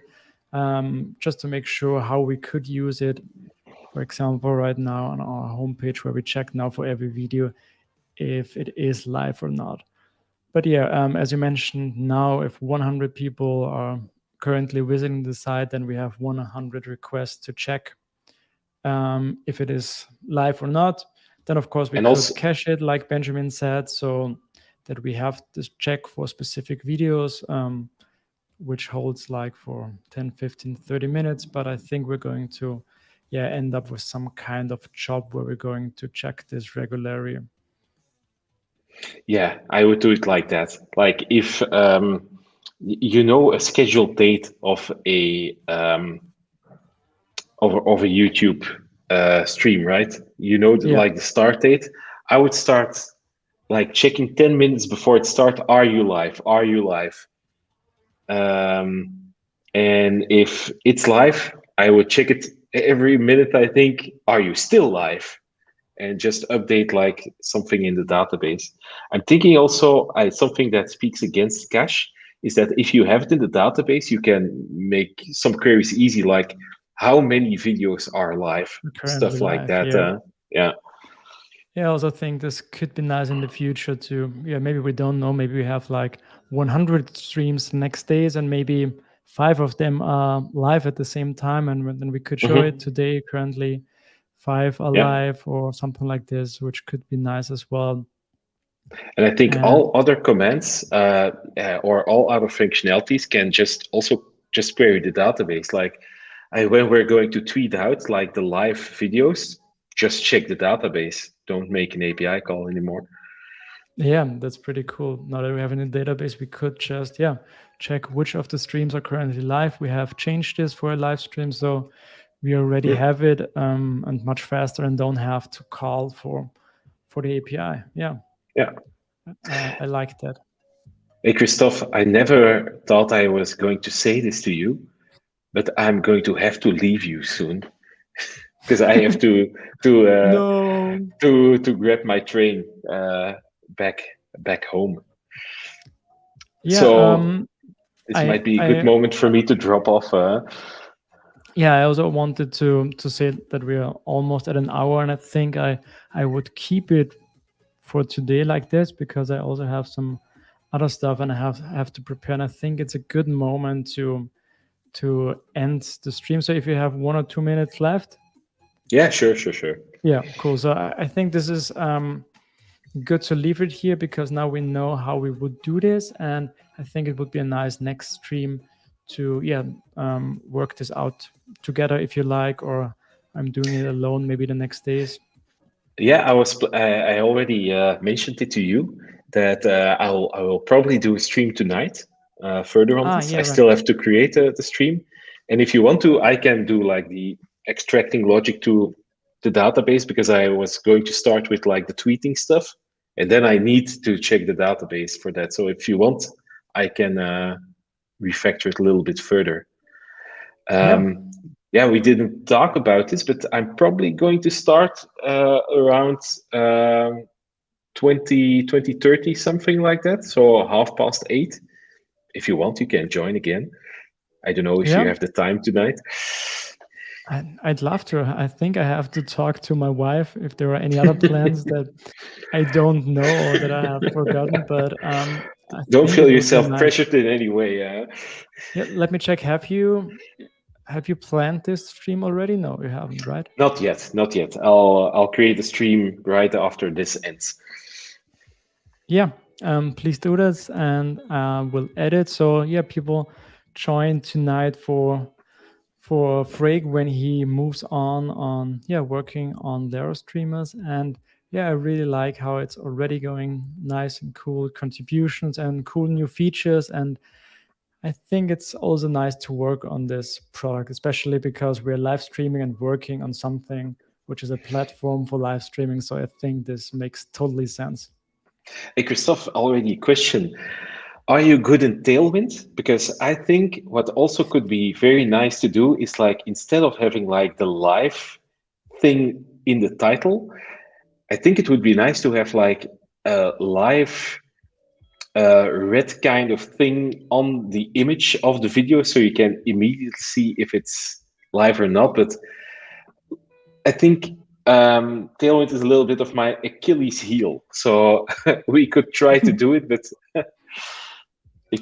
A: just to make sure how we could use it. For example, right now on our homepage where we check now for every video if it is live or not. But yeah, as you mentioned, now if 100 people are currently visiting the site, then we have 100 requests to check if it is live or not. Then, of course, we could cache it, like Benjamin said, so that we have this check for specific videos, which holds like for 10, 15, 30 minutes. But I think we're going to end up with some kind of job where we're going to check this regularly.
B: Yeah, I would do it like that. Like if you know a scheduled date of a YouTube stream, right? You know, like the start date. I would start like checking 10 minutes before it starts. Are you live? Are you live? And if it's live, I would check it every minute I think, are you still live? And just update like something in the database. I'm thinking also something that speaks against cache is that if you have it in the database, you can make some queries easy, like how many videos are live,
A: Currently
B: stuff like
A: live,
B: that.
A: yeah.
B: Yeah,
A: Yeah, I also think this could be nice in the future to, yeah, maybe we don't know, maybe we have like 100 streams the next days and maybe 5 of them are live at the same time. And then we could show it
B: hmm
A: today, currently 5 are
B: yeah.
A: live or something like this, which could be nice as well.
B: And I think
A: And
B: all other commands or all other functionalities can just also just query the database. Like when we're going to tweet out like the live videos, just check the database. Don't make an API call anymore.
A: yeah, that's pretty cool. Now that we have it in a database, we could just, yeah, check which of the streams are currently live. We have changed this for a live stream, so we already
B: Yeah,
A: have it and much faster and don't have to call for the API. Yeah,
B: yeah.
A: I like that.
B: Hey, Christophe, I never thought I was going to say this to you, but I'm going to have to leave you soon because I have to
A: No.
B: to grab my train back back home.
A: Yeah,
B: So this
A: I
B: might be a good
A: I
B: moment for me to drop off.
A: yeah, I also wanted to say that we are almost at an hour, and I think I would keep it for today like this because I also have some other stuff and I have to prepare. And I think it's a good moment to end the stream. So if you have 1 or 2 minutes left,
B: Yeah, sure, sure, sure.
A: yeah, cool. So I think this is good to leave it here because now we know how we would do this, and I think it would be a nice next stream to work this out together if you like, or I'm doing it alone maybe the next days.
B: Yeah, I already mentioned it to you that I will probably do a stream tonight. Further on this,
A: Yeah,
B: I
A: right.
B: still have to create the stream, and if you want to, I can do like the extracting logic to the database because I was going to start with like the tweeting stuff, and then I need to check the database for that. So if you want, I can refactor it a little bit further.
A: Yeah.
B: Yeah, we didn't talk about this, but I'm probably going to start around 20, something like that. So 8:30. If you want, you can join again. I don't know if you
A: Yeah,
B: have the time tonight.
A: I'd love to. I think I have to talk to my wife if there are any other plans that I don't know or that I have forgotten. But I
B: Don't
A: think
B: feel
A: it would be
B: yourself
A: nice.
B: pressured in any way.
A: Yeah, let me check. Have you planned this stream already? No, you haven't, right?
B: Not yet, not yet. I'll create a stream right after this ends.
A: Yeah, please do this, and we'll edit. So yeah, people join tonight for Freg when he moves on working on Larastreamers. And yeah, I really like how it's already going nice and cool contributions and cool new features. And I think it's also nice to work on this product, especially because we're live streaming and working on something which is a platform for live streaming. So I think this makes totally sense.
B: Hey, Christophe, already a question. Are you good in Tailwind? Because I think what also could be very nice to do is like instead of having like the live thing in the title, I think it would be nice to have like a live red kind of thing on the image of the video so you can immediately see if it's live or not. But I think Tailwind is a little bit of my Achilles heel. So we could try to do it, but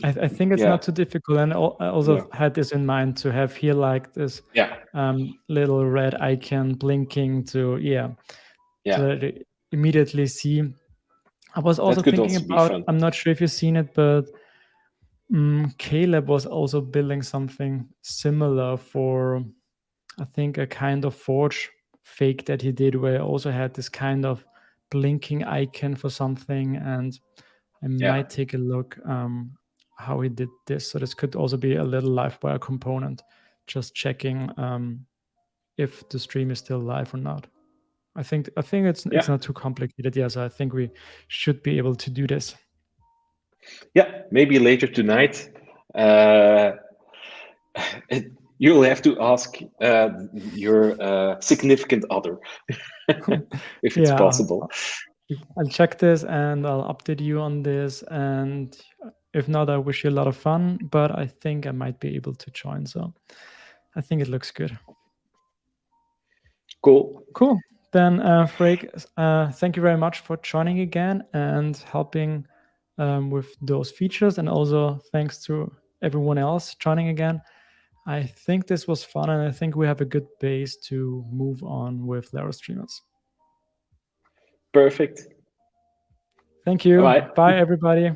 A: I think it's
B: yeah,
A: not too difficult, and I
B: yeah,
A: also had this in mind to have here like this
B: yeah,
A: little red icon blinking to so
B: yeah.
A: that you immediately see. I was also
B: That could
A: thinking
B: also be
A: about,
B: fun.
A: I'm not sure if you've seen it, but Caleb was also building something similar for, I think, a kind of Forge fake that he did, where he also had this kind of blinking icon for something. And I
B: Yeah,
A: might take a look how he did this. So this could also be a little live wire component, just checking if the stream is still live or not. I think it's
B: yeah,
A: not too complicated. Yes, I think we should be able to do this.
B: yeah. Maybe later tonight. Uh, You'll have to ask your significant other if it's
A: Yeah,
B: possible.
A: I'll check this and I'll update you on this. And if not, I wish you a lot of fun. But I think I might be able to join. So I think it looks good.
B: Cool.
A: Cool. Then, Freek, thank you very much for joining again and helping with those features. And also thanks to everyone else joining again. I think this was fun, and I think we have a good base to move on with Larastreamers.
B: Perfect.
A: Thank you.
B: Bye bye.
A: Bye, everybody.